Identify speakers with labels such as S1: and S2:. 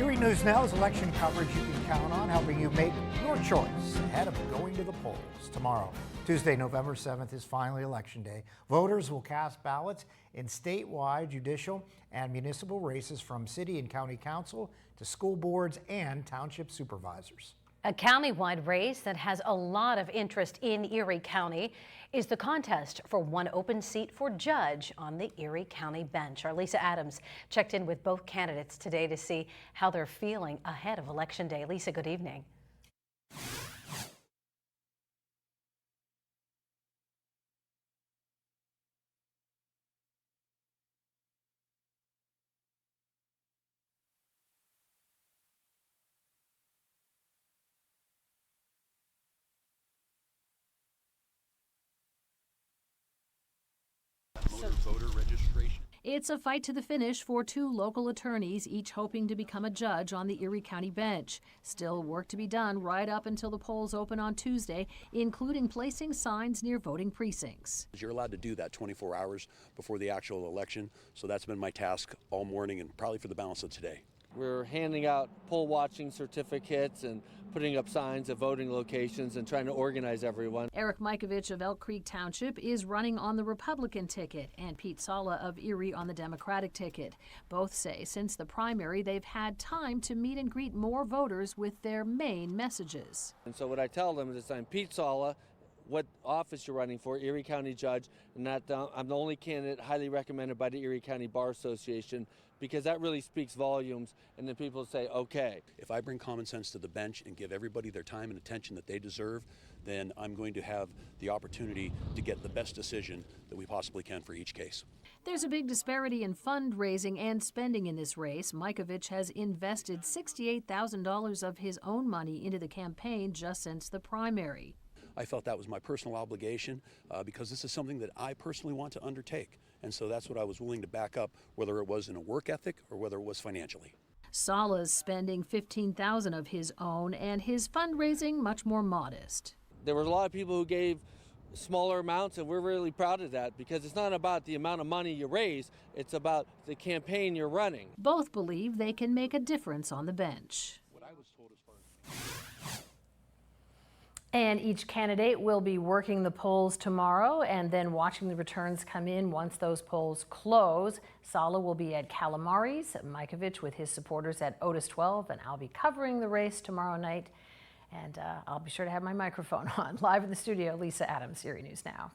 S1: Erie News Now is election coverage you can count on, helping you make your choice ahead of going to the polls tomorrow. Tuesday, November 7th is finally election day. Voters will cast ballots in statewide, judicial, and municipal races from city and county council to school boards and township supervisors.
S2: A countywide race that has a lot of interest in Erie County is the contest for one open seat for judge on the Erie County bench. Our Lisa Adams checked in with both candidates today to see how they're feeling ahead of Election Day. Lisa, good evening.
S3: Voter registration.
S4: It's a fight to the finish for two local attorneys, each hoping to become a judge on the Erie County bench. Still work to be done right up until the polls open on Tuesday, including placing signs near voting precincts.
S3: You're allowed to do that 24 hours before the actual election, so that's been my task all morning and probably for the balance of today.
S5: We're handing out poll watching certificates and putting up signs at voting locations and trying to organize everyone.
S4: Eric Mikovich of Elk Creek Township is running on the Republican ticket and Pete Sala of Erie on the Democratic ticket. Both say since the primary they've had time to meet and greet more voters with their main messages.
S5: And so what I tell them is I'm Pete Sala, what office you're running for, Erie County Judge, and that I'm the only candidate highly recommended by the Erie County Bar Association, because that really speaks volumes, and then people say, okay.
S3: If I bring common sense to the bench and give everybody their time and attention that they deserve, then I'm going to have the opportunity to get the best decision that we possibly can for each case.
S4: There's a big disparity in fundraising and spending in this race. Mikovich has invested $68,000 of his own money into the campaign just since the primary.
S3: I felt that was my personal obligation because this is something that I personally want to undertake. And so that's what I was willing to back up, whether it was in a work ethic or whether it was financially.
S4: Sala's spending $15,000 of his own and his fundraising much more modest.
S5: There were a lot of people who gave smaller amounts, and we're really proud of that because it's not about the amount of money you raise, it's about the campaign you're running.
S4: Both believe they can make a difference on the bench. And each candidate will be working the polls tomorrow and then watching the returns come in once those polls close. Sala will be at Calamari's, Mikovich with his supporters at Otis 12, and I'll be covering the race tomorrow night. And I'll be sure to have my microphone on. Live in the studio, Lisa Adams, Erie News Now.